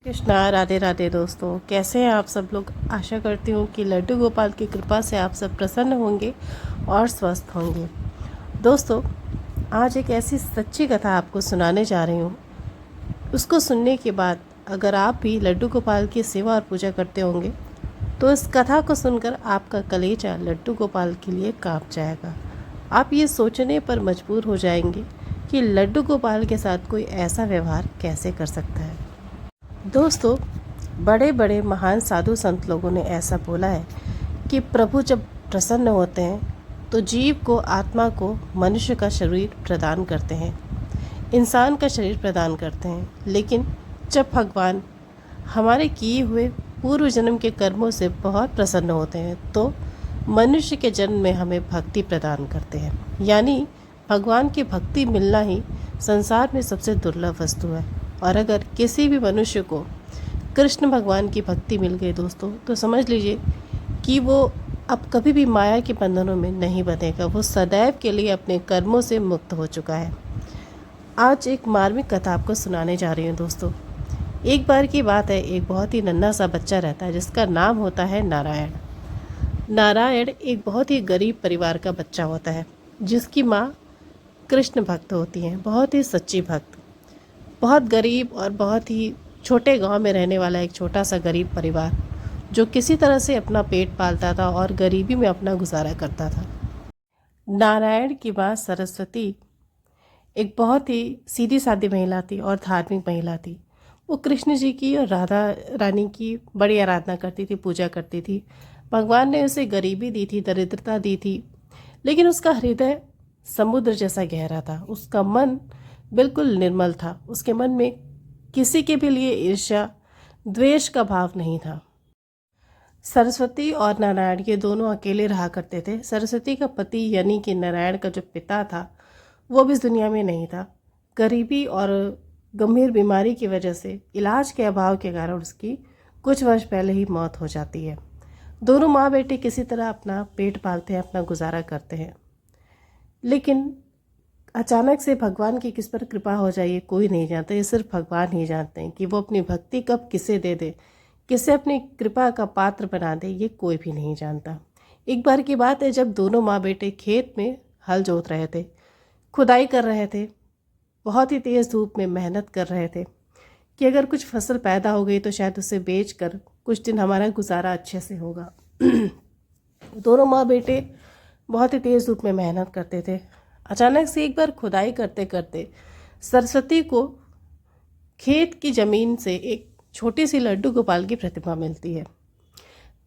कृष्णा राधे राधे दोस्तों, कैसे हैं आप सब लोग। आशा करती हूँ कि लड्डू गोपाल की कृपा से आप सब प्रसन्न होंगे और स्वस्थ होंगे। दोस्तों, आज एक ऐसी सच्ची कथा आपको सुनाने जा रही हूँ। उसको सुनने के बाद अगर आप भी लड्डू गोपाल की सेवा और पूजा करते होंगे तो इस कथा को सुनकर आपका कलेजा लड्डू गोपाल के लिए कांप जाएगा। आप ये सोचने पर मजबूर हो जाएंगे कि लड्डू गोपाल के साथ कोई ऐसा व्यवहार कैसे कर सकता है। दोस्तों, बड़े बड़े महान साधु संत लोगों ने ऐसा बोला है कि प्रभु जब प्रसन्न होते हैं तो जीव को, आत्मा को मनुष्य का शरीर प्रदान करते हैं, इंसान का शरीर प्रदान करते हैं। लेकिन जब भगवान हमारे किए हुए पूर्व जन्म के कर्मों से बहुत प्रसन्न होते हैं तो मनुष्य के जन्म में हमें भक्ति प्रदान करते हैं। यानी भगवान की भक्ति मिलना ही संसार में सबसे दुर्लभ वस्तु है। और अगर किसी भी मनुष्य को कृष्ण भगवान की भक्ति मिल गई दोस्तों, तो समझ लीजिए कि वो अब कभी भी माया के बंधनों में नहीं बंधेगा। वो सदैव के लिए अपने कर्मों से मुक्त हो चुका है। आज एक मार्मिक कथा आपको सुनाने जा रही हूँ दोस्तों। एक बार की बात है, एक बहुत ही नन्हा सा बच्चा रहता है जिसका नाम होता है नारायण। नारायण एक बहुत ही गरीब परिवार का बच्चा होता है जिसकी माँ कृष्ण भक्त होती हैं, बहुत ही सच्ची भक्त। बहुत गरीब और बहुत ही छोटे गांव में रहने वाला एक छोटा सा गरीब परिवार जो किसी तरह से अपना पेट पालता था और गरीबी में अपना गुजारा करता था। नारायण की माँ सरस्वती एक बहुत ही सीधी सादी महिला थी और धार्मिक महिला थी। वो कृष्ण जी की और राधा रानी की बड़ी आराधना करती थी, पूजा करती थी। भगवान ने उसे गरीबी दी थी, दरिद्रता दी थी, लेकिन उसका हृदय समुद्र जैसा गहरा था। उसका मन बिल्कुल निर्मल था। उसके मन में किसी के भी लिए ईर्ष्या, द्वेष का भाव नहीं था। सरस्वती और नारायण ये दोनों अकेले रहा करते थे। सरस्वती का पति यानी कि नारायण का जो पिता था वो भी इस दुनिया में नहीं था। गरीबी और गंभीर बीमारी की वजह से, इलाज के अभाव के कारण उसकी कुछ वर्ष पहले ही मौत हो जाती है। दोनों माँ बेटे किसी तरह अपना पेट पालते हैं, अपना गुजारा करते हैं। लेकिन अचानक से भगवान की किस पर कृपा हो जाए ये कोई नहीं जानता। ये सिर्फ भगवान ही जानते हैं कि वो अपनी भक्ति कब किसे दे दे, किसे अपनी कृपा का पात्र बना दे, ये कोई भी नहीं जानता। एक बार की बात है जब दोनों माँ बेटे खेत में हल जोत रहे थे, खुदाई कर रहे थे, बहुत ही तेज़ धूप में मेहनत कर रहे थे कि अगर कुछ फसल पैदा हो गई तो शायद उसे बेचकर कुछ दिन हमारा गुजारा अच्छे से होगा। दोनों माँ बेटे बहुत ही तेज़ धूप में मेहनत करते थे। अचानक से एक बार खुदाई करते करते सरस्वती को खेत की ज़मीन से एक छोटी सी लड्डू गोपाल की प्रतिमा मिलती है।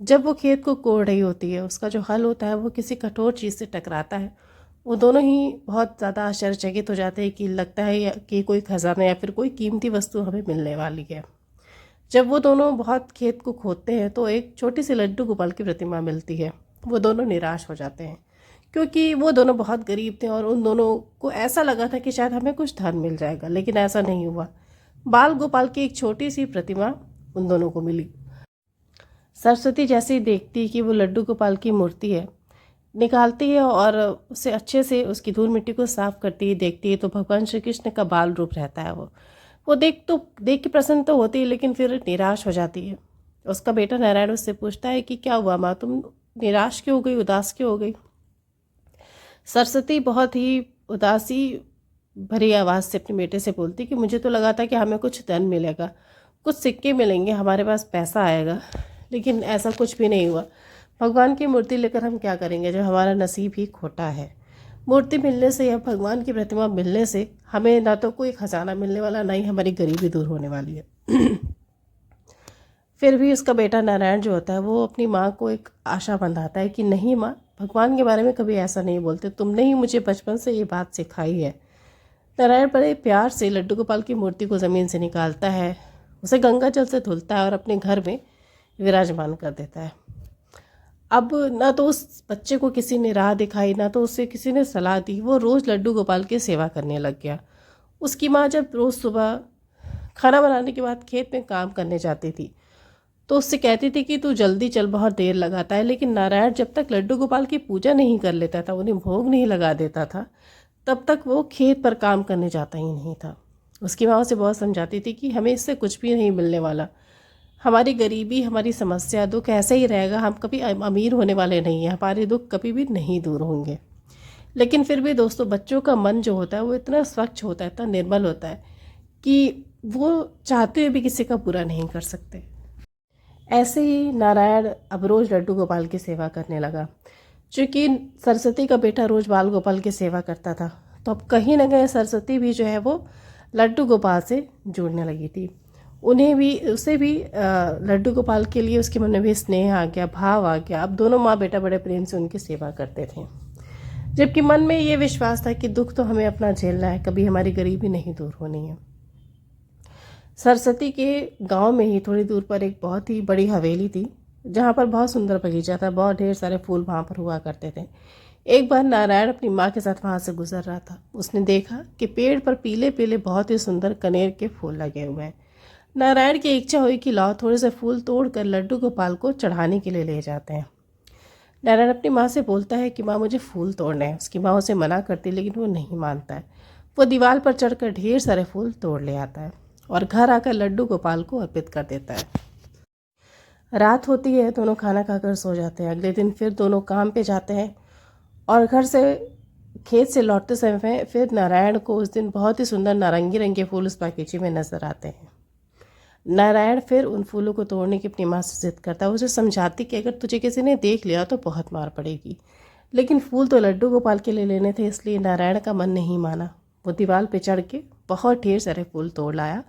जब वो खेत को कोड़ रही होती है, उसका जो हल होता है वो किसी कठोर चीज़ से टकराता है। वो दोनों ही बहुत ज़्यादा आश्चर्यचकित हो जाते हैं कि लगता है कि कोई खजाना या फिर कोई कीमती वस्तु हमें मिलने वाली है। जब वो दोनों बहुत खेत को खोदते हैं तो एक छोटी सी लड्डू गोपाल की प्रतिमा मिलती है। वो दोनों निराश हो जाते हैं क्योंकि वो दोनों बहुत गरीब थे और उन दोनों को ऐसा लगा था कि शायद हमें कुछ धन मिल जाएगा, लेकिन ऐसा नहीं हुआ। बाल गोपाल की एक छोटी सी प्रतिमा उन दोनों को मिली। सरस्वती जैसे ही देखती कि वो लड्डू गोपाल की मूर्ति है, निकालती है और उसे अच्छे से उसकी धूल मिट्टी को साफ करती है, देखती है तो भगवान श्री कृष्ण का बाल रूप रहता है। वो देख के प्रसन्न तो होती है लेकिन फिर निराश हो जाती है। उसका बेटा नारायण उससे पूछता है कि क्या हुआ माँ, तुम निराश क्यों हो गई, उदास क्यों हो गई। सरस्वती बहुत ही उदासी भरी आवाज़ से अपने बेटे से बोलती कि मुझे तो लगा था कि हमें कुछ धन मिलेगा, कुछ सिक्के मिलेंगे, हमारे पास पैसा आएगा, लेकिन ऐसा कुछ भी नहीं हुआ। भगवान की मूर्ति लेकर हम क्या करेंगे जब हमारा नसीब ही खोटा है। मूर्ति मिलने से या भगवान की प्रतिमा मिलने से हमें ना तो कोई खजाना मिलने वाला, ना ही हमारी गरीबी दूर होने वाली है। फिर भी उसका बेटा नारायण जो होता है वो अपनी माँ को एक आशा बंधाता है कि नहीं माँ, भगवान के बारे में कभी ऐसा नहीं बोलते, तुमने ही मुझे बचपन से ये बात सिखाई है। नारायण बड़े प्यार से लड्डू गोपाल की मूर्ति को ज़मीन से निकालता है, उसे गंगा जल से धुलता है और अपने घर में विराजमान कर देता है। अब ना तो उस बच्चे को किसी ने राह दिखाई, ना तो उसे किसी ने सलाह दी। वो रोज़ लड्डू गोपाल की सेवा करने लग गया। उसकी माँ जब रोज़ सुबह खाना बनाने के बाद खेत में काम करने जाती थी तो उससे कहती थी कि तू जल्दी चल, बहुत देर लगाता है। लेकिन नारायण जब तक लड्डू गोपाल की पूजा नहीं कर लेता था, उन्हें भोग नहीं लगा देता था, तब तक वो खेत पर काम करने जाता ही नहीं था। उसकी माँ उसे बहुत समझाती थी कि हमें इससे कुछ भी नहीं मिलने वाला, हमारी गरीबी, हमारी समस्या, दुख ऐसे ही रहेगा, हम कभी अमीर होने वाले नहीं हैं, हमारे दुख कभी भी नहीं दूर होंगे। लेकिन फिर भी दोस्तों, बच्चों का मन जो होता है वो इतना स्वच्छ होता है, इतना निर्मल होता है कि वो चाहते हुए भी किसी का बुरा नहीं कर सकते। ऐसे ही नारायण अब रोज़ लड्डू गोपाल की सेवा करने लगा। चूँकि सरस्वती का बेटा रोज़ बाल गोपाल की सेवा करता था, तो अब कहीं ना कहीं सरस्वती भी जो है वो लड्डू गोपाल से जुड़ने लगी थी। उन्हें भी, उसे भी लड्डू गोपाल के लिए उसके मन में भी स्नेह आ गया, भाव आ गया। अब दोनों माँ बेटा बड़े प्रेम से उनकी सेवा करते थे, जबकि मन में ये विश्वास था कि दुख तो हमें अपना झेलना है, कभी हमारी गरीबी नहीं दूर होनी है। सरस्वती के गांव में ही थोड़ी दूर पर एक बहुत ही बड़ी हवेली थी, जहाँ पर बहुत सुंदर बगीचा था, बहुत ढेर सारे फूल वहाँ पर हुआ करते थे। एक बार नारायण अपनी माँ के साथ वहाँ से गुजर रहा था। उसने देखा कि पेड़ पर पीले पीले बहुत ही सुंदर कनेर के फूल लगे हुए हैं। नारायण की इच्छा हुई कि लाओ थोड़े से फूल तोड़कर लड्डू गोपाल को चढ़ाने के लिए ले जाते हैं। नारायण अपनी माँ से बोलता है कि माँ मुझे फूल तोड़ने हैं। उसकी माँ उसे मना करती, लेकिन वो नहीं मानता है। वो दीवार पर चढ़कर ढेर सारे फूल तोड़ ले आता है और घर आकर लड्डू गोपाल को अर्पित कर देता है। रात होती है, दोनों खाना खाकर सो जाते हैं। अगले दिन फिर दोनों काम पे जाते हैं और घर से, खेत से लौटते समय फिर नारायण को उस दिन बहुत ही सुंदर नारंगी रंग के फूल उस बगीचे में नजर आते हैं। नारायण फिर उन फूलों को तोड़ने की अपनी माँ से जिद करता है। उसे समझाती कि अगर तुझे किसी ने देख लिया तो बहुत मार पड़ेगी, लेकिन फूल तो लड्डू गोपाल के लिए लेने थे, इसलिए नारायण का मन नहीं माना। वो दीवार पे चढ़ के बहुत ढेर सारे फूल तोड़ लाया,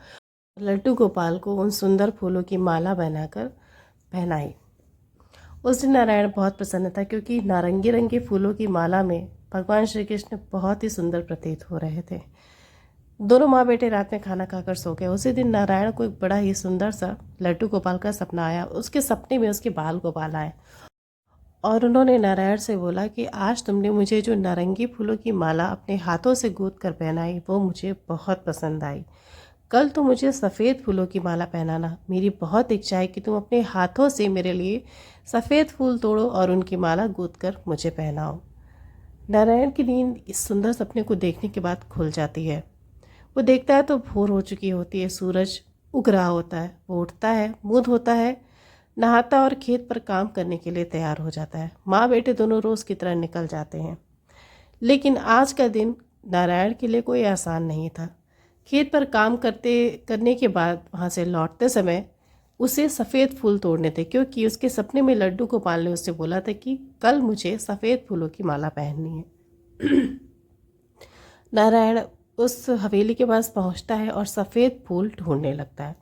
लड्डू गोपाल को उन सुंदर फूलों की माला बनाकर पहनाई। उस दिन नारायण बहुत प्रसन्न था, क्योंकि नारंगी रंग के फूलों की माला में भगवान श्री कृष्ण बहुत ही सुंदर प्रतीत हो रहे थे। दोनों माँ बेटे रात में खाना खाकर सो गए। उसी दिन नारायण को एक बड़ा ही सुंदर सा लड्डू गोपाल का सपना आया। उसके सपने में उसके बाल गोपाल आए और उन्होंने नारायण से बोला कि आज तुमने मुझे जो नारंगी फूलों की माला अपने हाथों से गूंथ कर पहनाई, वो मुझे बहुत पसंद आई। कल तो मुझे सफ़ेद फूलों की माला पहनाना। मेरी बहुत इच्छा है कि तुम अपने हाथों से मेरे लिए सफ़ेद फूल तोड़ो और उनकी माला गूंथ कर मुझे पहनाओ। नारायण की नींद इस सुंदर सपने को देखने के बाद खुल जाती है। वो देखता है तो भोर हो चुकी होती है, सूरज उग रहा होता है। वो उठता है, मुंह धोता है, नहाता और खेत पर काम करने के लिए तैयार हो जाता है। माँ बेटे दोनों रोज़ की तरह निकल जाते हैं, लेकिन आज का दिन नारायण के लिए कोई आसान नहीं था। खेत पर काम करने के बाद वहाँ से लौटते समय उसे सफ़ेद फूल तोड़ने थे, क्योंकि उसके सपने में लड्डू गोपाल ने उससे बोला था कि कल मुझे सफ़ेद फूलों की माला पहननी है। नारायण उस हवेली के पास पहुंचता है और सफ़ेद फूल ढूंढने लगता है।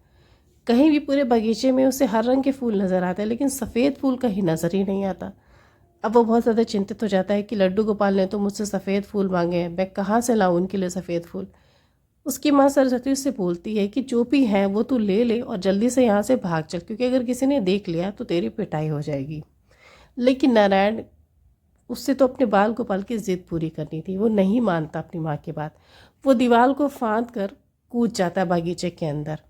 कहीं भी पूरे बगीचे में उसे हर रंग के फूल नज़र आते हैं, लेकिन सफ़ेद फूल कहीं नज़र ही नहीं आता। अब वो बहुत ज़्यादा चिंतित हो जाता है कि लड्डू गोपाल ने तो मुझसे सफ़ेद फूल मांगे हैं, मैं कहाँ से लाऊं उनके लिए सफ़ेद फूल। उसकी माँ सरस्वती उससे बोलती है कि जो भी है वो तू ले ले और जल्दी से यहाँ से भाग चल, क्योंकि अगर किसी ने देख लिया तो तेरी पिटाई हो जाएगी। लेकिन नारायण, उससे तो अपने बाल गोपाल की जिद पूरी करनी थी। वो नहीं मानता अपनी माँ की बात। वो दीवार को फांद कर कूद जाता है बागीचे के अंदर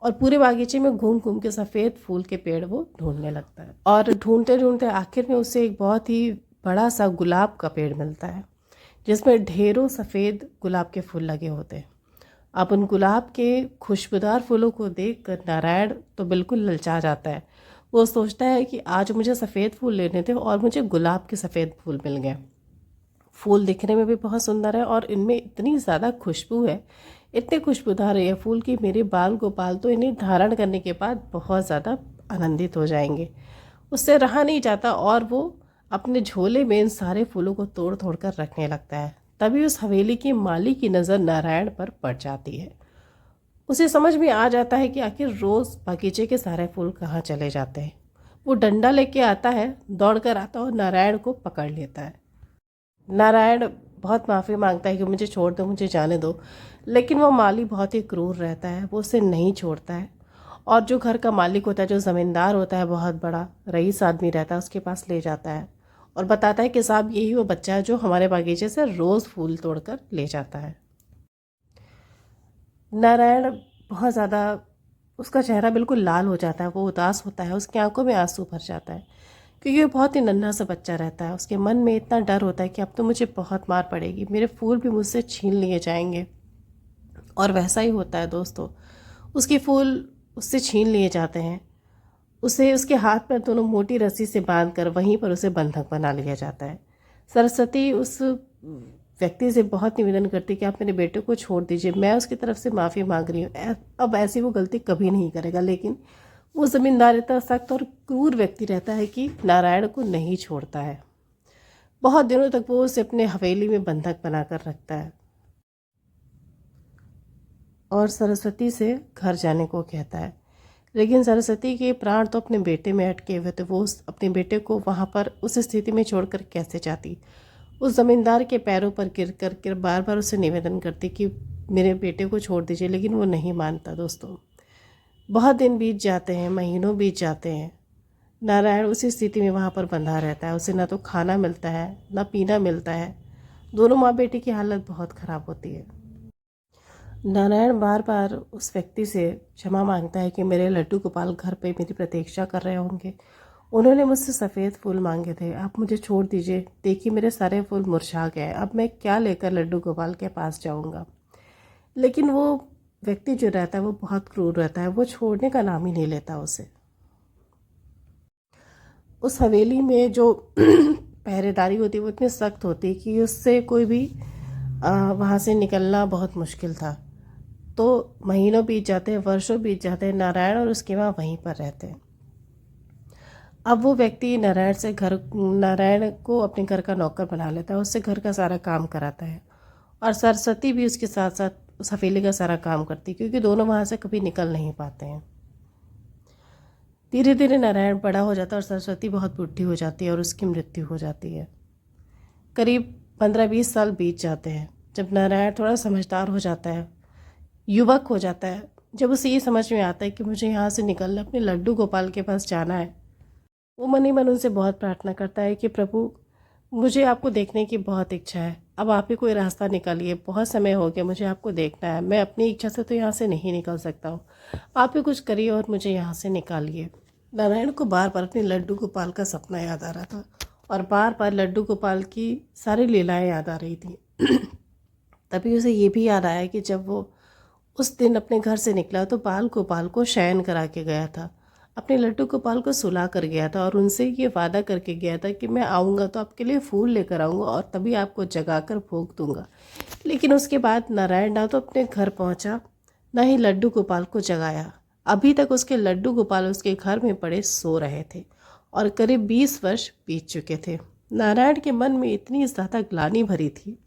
और पूरे बागीचे में घूम घूम के सफ़ेद फूल के पेड़ वो ढूंढने लगता है। और ढूंढते ढूंढते आखिर में उसे एक बहुत ही बड़ा सा गुलाब का पेड़ मिलता है, जिसमें ढेरों सफ़ेद गुलाब के फूल लगे होते हैं। अब उन गुलाब के खुशबूदार फूलों को देखकर नारायण तो बिल्कुल ललचा जाता है। वो सोचता है कि आज मुझे सफ़ेद फूल लेने थे और मुझे गुलाब के सफ़ेद फूल मिल गए। फूल दिखने में भी बहुत सुंदर है और इनमें इतनी ज़्यादा खुशबू है, इतने खुशबूदार है ये फूल कि मेरे बाल गोपाल तो इन्हें धारण करने के बाद बहुत ज़्यादा आनंदित हो जाएंगे। उससे रहा नहीं जाता और वो अपने झोले में इन सारे फूलों को तोड़ तोड़ कर रखने लगता है। तभी उस हवेली की माली की नज़र नारायण पर पड़ जाती है। उसे समझ में आ जाता है कि आखिर रोज़ बगीचे के सारे फूल कहाँ चले जाते हैं। वो डंडा लेके आता है, दौड़ कर आता और नारायण को पकड़ लेता है। नारायण बहुत माफ़ी मांगता है कि मुझे छोड़ दो, मुझे जाने दो, लेकिन वो माली बहुत ही क्रूर रहता है, वो उसे नहीं छोड़ता है। और जो घर का मालिक होता है, जो ज़मींदार होता है, बहुत बड़ा रईस आदमी रहता है, उसके पास ले जाता है और बताता है कि साहब यही वो बच्चा है जो हमारे बागीचे से रोज़ फूल तोड़कर ले जाता है। नारायण बहुत ज़्यादा, उसका चेहरा बिल्कुल लाल हो जाता है, वो उदास होता है, उसकी आंखों में आंसू भर जाता है, क्योंकि वो बहुत ही नन्हा सा बच्चा रहता है। उसके मन में इतना डर होता है कि अब तो मुझे बहुत मार पड़ेगी, मेरे फूल भी मुझसे छीन लिए जाएंगे। और वैसा ही होता है दोस्तों, उसके फूल उससे छीन लिए जाते हैं, उसे उसके हाथ पैर दोनों मोटी रस्सी से बांध कर वहीं पर उसे बंधक बना लिया जाता है। सरस्वती उस व्यक्ति से बहुत निवेदन करती कि आप मेरे बेटे को छोड़ दीजिए, मैं उसकी तरफ से माफ़ी मांग रही हूँ, अब ऐसी वो गलती कभी नहीं करेगा। लेकिन वो ज़मींदार इतना सख्त और क्रूर व्यक्ति रहता है कि नारायण को नहीं छोड़ता है। बहुत दिनों तक वो उसे अपने हवेली में बंधक बनाकर रखता है और सरस्वती से घर जाने को कहता है। लेकिन सरस्वती के प्राण तो अपने बेटे में अटके हुए थे, वो अपने बेटे को वहाँ पर उस स्थिति में छोड़कर कैसे जाती। उस ज़मींदार के पैरों पर गिर कर बार बार उसे निवेदन करती कि मेरे बेटे को छोड़ दीजिए, लेकिन वो नहीं मानता। दोस्तों, बहुत दिन बीत जाते हैं, महीनों बीत जाते हैं। नारायण उसी स्थिति में वहाँ पर बंधा रहता है। उसे ना तो खाना मिलता है, ना पीना मिलता है। दोनों माँ बेटे की हालत बहुत ख़राब होती है। नारायण बार बार उस व्यक्ति से क्षमा मांगता है कि मेरे लड्डू गोपाल घर पे मेरी प्रतीक्षा कर रहे होंगे। उन्होंने मुझसे सफ़ेद फूल मांगे थे, आप मुझे छोड़ दीजिए। देखिए मेरे सारे फूल मुरझा गए, अब मैं क्या लेकर लड्डू गोपाल के पास जाऊंगा। लेकिन वो व्यक्ति जो रहता है वो बहुत क्रूर रहता है, वो छोड़ने का नाम ही नहीं लेता उसे। उस हवेली में जो पहरेदारी होती है वो इतनी सख्त होती कि उससे कोई भी वहाँ से निकलना बहुत मुश्किल था। तो महीनों बीत जाते हैं, वर्षों बीत जाते हैं, नारायण और उसकी माँ वहीं पर रहते हैं। अब वो व्यक्ति नारायण को अपने घर का नौकर बना लेता है, उससे घर का सारा काम कराता है और सरस्वती भी उसके साथ साथ उस हवेली का सारा काम करती है, क्योंकि दोनों वहाँ से कभी निकल नहीं पाते हैं। धीरे धीरे नारायण बड़ा हो जाता है और सरस्वती बहुत बुढ़ी हो जाती है और उसकी मृत्यु हो जाती है। करीब 15-20 साल बीत जाते हैं। जब नारायण थोड़ा समझदार हो जाता है, युवक हो जाता है, जब उसे ये समझ में आता है कि मुझे यहाँ से निकलना, अपने लड्डू गोपाल के पास जाना है, वो मन ही मन उनसे बहुत प्रार्थना करता है कि प्रभु, मुझे आपको देखने की बहुत इच्छा है, अब आप ही कोई रास्ता निकालिए। बहुत समय हो गया, मुझे आपको देखना है, मैं अपनी इच्छा से तो यहाँ से नहीं निकल सकता हूँ, आप ही कुछ करिए और मुझे यहाँ से निकालिए। नारायण को बार बार अपने लड्डू गोपाल का सपना याद आ रहा था और बार बार लड्डू गोपाल की सारी लीलाएँ याद आ रही थी। तभी उसे ये भी याद आया कि जब वो उस दिन अपने घर से निकला तो बाल गोपाल को शयन करा के गया था, अपने लड्डू गोपाल को सुला कर गया था और उनसे ये वादा करके गया था कि मैं आऊँगा तो आपके लिए फूल लेकर आऊँगा और तभी आपको जगाकर भोग दूँगा। लेकिन उसके बाद नारायण ना तो अपने घर पहुँचा, ना ही लड्डू गोपाल को जगाया। अभी तक उसके लड्डू गोपाल उसके घर में पड़े सो रहे थे और करीब 20 वर्ष बीत चुके थे। नारायण के मन में इतनी ज़्यादा ग्लानि भरी थी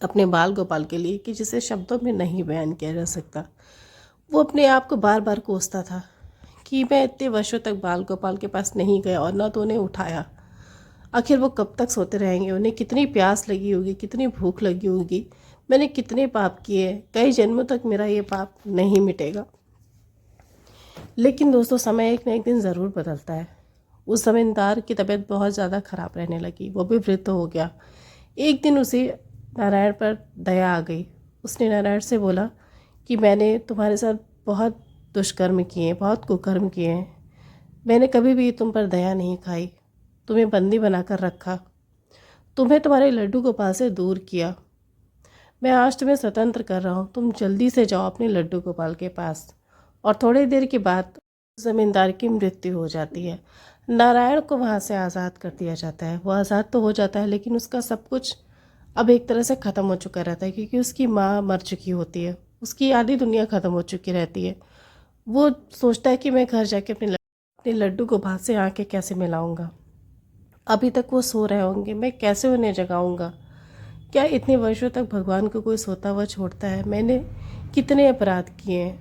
अपने बाल गोपाल के लिए कि जिसे शब्दों में नहीं बयान किया जा सकता। वो अपने आप को बार बार कोसता था कि मैं इतने वर्षों तक बाल गोपाल के पास नहीं गया और ना तो उन्हें उठाया। आखिर वो कब तक सोते रहेंगे, उन्हें कितनी प्यास लगी होगी, कितनी भूख लगी होगी, मैंने कितने पाप किए, कई जन्मों तक मेरा ये पाप नहीं मिटेगा। लेकिन दोस्तों, समय एक न एक दिन ज़रूर बदलता है। उस ज़मींदार की तबीयत बहुत ज़्यादा ख़राब रहने लगी, वो भी वृद्ध हो गया। एक दिन उसे नारायण पर दया आ गई। उसने नारायण से बोला कि मैंने तुम्हारे साथ बहुत दुष्कर्म किए, बहुत कुकर्म किए हैं, मैंने कभी भी तुम पर दया नहीं खाई, तुम्हें बंदी बनाकर रखा, तुम्हें तुम्हारे लड्डू गोपाल से दूर किया। मैं आज तुम्हें स्वतंत्र कर रहा हूँ, तुम जल्दी से जाओ अपने लड्डू गोपाल के पास। और थोड़ी देर के बाद ज़मींदार की मृत्यु हो जाती है। नारायण को वहाँ से आज़ाद कर दिया जाता है। वो आज़ाद तो हो जाता है, लेकिन उसका सब कुछ अब एक तरह से ख़त्म हो चुका रहता है, क्योंकि उसकी माँ मर चुकी होती है, उसकी आधी दुनिया ख़त्म हो चुकी रहती है। वो सोचता है कि मैं घर जाके अपने लड्डू गोपाल से आके कैसे मिलाऊंगा। अभी तक वो सो रहे होंगे, मैं कैसे उन्हें जगाऊंगा। क्या इतने वर्षों तक भगवान को कोई सोता हुआ छोड़ता है? मैंने कितने अपराध किए हैं,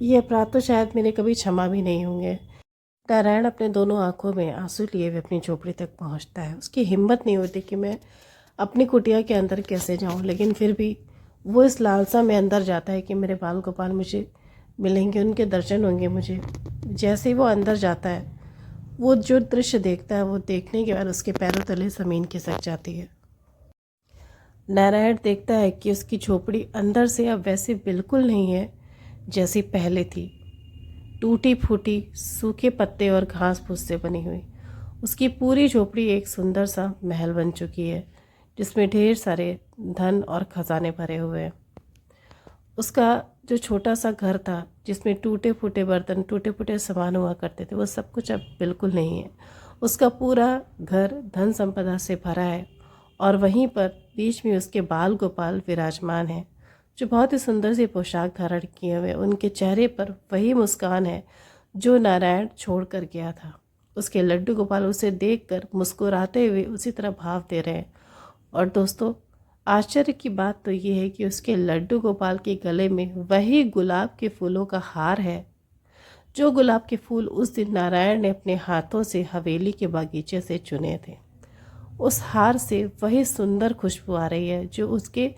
ये अपराध तो शायद मेरे कभी क्षमा भी नहीं होंगे। नारायण अपने दोनों आंखों में आंसू लिए हुए अपनी झोपड़ी तक पहुंचता है। उसकी हिम्मत नहीं होती कि मैं अपनी कुटिया के अंदर कैसे जाऊं, लेकिन फिर भी वो इस लालसा में अंदर जाता है कि मेरे बाल गोपाल मुझे मिलेंगे, उनके दर्शन होंगे मुझे। जैसे ही वो अंदर जाता है, वो जो दृश्य देखता है, वो देखने के बाद उसके पैरों तले ज़मीन खिसक जाती है। नारायण देखता है कि उसकी झोपड़ी अंदर से अब वैसे बिल्कुल नहीं है जैसी पहले थी। टूटी फूटी, सूखे पत्ते और घास फूस से बनी हुई उसकी पूरी झोपड़ी एक सुंदर सा महल बन चुकी है, जिसमें ढेर सारे धन और खजाने भरे हुए हैं। उसका जो छोटा सा घर था जिसमें टूटे फूटे बर्तन, टूटे फूटे सामान हुआ करते थे, वो सब कुछ अब बिल्कुल नहीं है। उसका पूरा घर धन संपदा से भरा है और वहीं पर बीच में उसके बाल गोपाल विराजमान हैं, जो बहुत ही सुंदर सी पोशाक धारण किए हुए। उनके चेहरे पर वही मुस्कान है जो नारायण छोड़ कर गया था। उसके लड्डू गोपाल उसे देखकर मुस्कुराते हुए उसी तरह भाव दे रहे हैं। और दोस्तों, आश्चर्य की बात तो ये है कि उसके लड्डू गोपाल के गले में वही गुलाब के फूलों का हार है, जो गुलाब के फूल उस दिन नारायण ने अपने हाथों से हवेली के बागीचे से चुने थे। उस हार से वही सुंदर खुशबू आ रही है जो उसके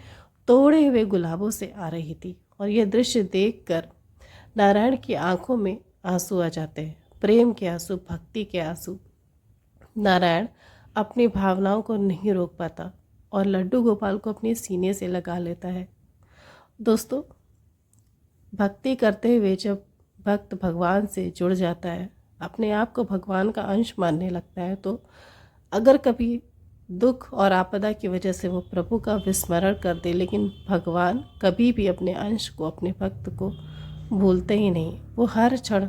तोड़े हुए गुलाबों से आ रही थी। और यह दृश्य देखकर नारायण की आंखों में आंसू आ जाते हैं, प्रेम के आंसू, भक्ति के आंसू। नारायण अपनी भावनाओं को नहीं रोक पाता और लड्डू गोपाल को अपने सीने से लगा लेता है। दोस्तों, भक्ति करते हुए जब भक्त भगवान से जुड़ जाता है, अपने आप को भगवान का अंश मानने लगता है, तो अगर कभी दुख और आपदा की वजह से वो प्रभु का विस्मरण कर दे, लेकिन भगवान कभी भी अपने अंश को, अपने भक्त को भूलते ही नहीं। वो हर क्षण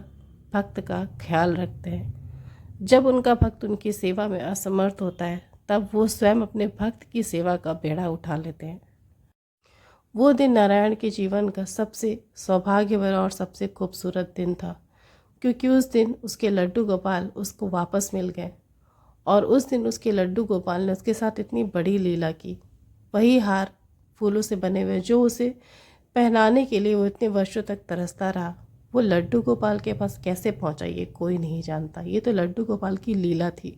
भक्त का ख्याल रखते हैं। जब उनका भक्त उनकी सेवा में असमर्थ होता है, तब वो स्वयं अपने भक्त की सेवा का बेड़ा उठा लेते हैं। वो दिन नारायण के जीवन का सबसे सौभाग्य भरा और सबसे खूबसूरत दिन था, क्योंकि उस दिन उसके लड्डू गोपाल उसको वापस मिल गए। और उस दिन उसके लड्डू गोपाल ने उसके साथ इतनी बड़ी लीला की। वही हार फूलों से बने हुए जो उसे पहनाने के लिए वो इतने वर्षों तक तरसता रहा, वो लड्डू गोपाल के पास कैसे पहुंचा ये कोई नहीं जानता। ये तो लड्डू गोपाल की लीला थी।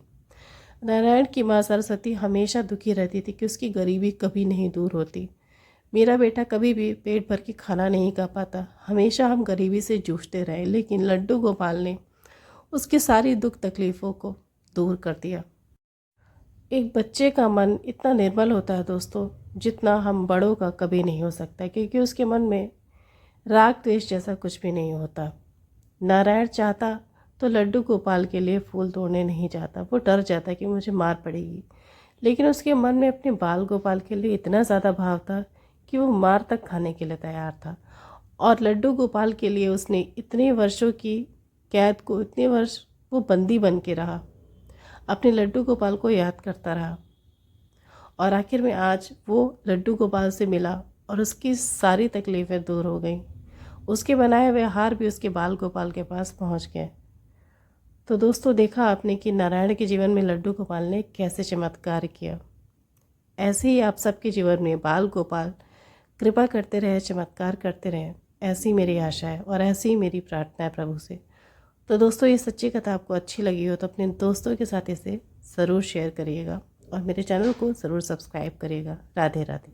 नारायण की माँ सरस्वती हमेशा दुखी रहती थी कि उसकी गरीबी कभी नहीं दूर होती। मेरा बेटा कभी भी पेट भर के खाना नहीं खा पाता, हमेशा हम गरीबी से जूझते रहे, लेकिन लड्डू गोपाल ने उसकी सारी दुख तकलीफ़ों को दूर कर दिया। एक बच्चे का मन इतना निर्मल होता है दोस्तों, जितना हम बड़ों का कभी नहीं हो सकता, क्योंकि उसके मन में राग द्वेष जैसा कुछ भी नहीं होता। नारायण चाहता तो लड्डू गोपाल के लिए फूल तोड़ने नहीं जाता, वो डर जाता कि मुझे मार पड़ेगी। लेकिन उसके मन में अपने बाल गोपाल के लिए इतना ज़्यादा भाव था कि वो मार तक खाने के लिए तैयार था। और लड्डू गोपाल के लिए उसने इतने वर्षों की कैद को, इतने वर्ष वो बंदी बन के रहा, अपने लड्डू गोपाल को याद करता रहा। और आखिर में आज वो लड्डू गोपाल से मिला और उसकी सारी तकलीफ़ें दूर हो गईं। उसके बनाए हुए हार भी उसके बाल गोपाल के पास पहुंच गए। तो दोस्तों, देखा आपने कि नारायण के जीवन में लड्डू गोपाल ने कैसे चमत्कार किया। ऐसे ही आप सबके जीवन में बाल गोपाल कृपा करते रहे, चमत्कार करते रहे, ऐसी मेरी आशा है और ऐसी ही मेरी प्रार्थना है प्रभु से। तो दोस्तों, ये सच्ची कथा आपको अच्छी लगी हो तो अपने दोस्तों के साथ इसे ज़रूर शेयर करिएगा और मेरे चैनल को ज़रूर सब्सक्राइब करिएगा। राधे राधे।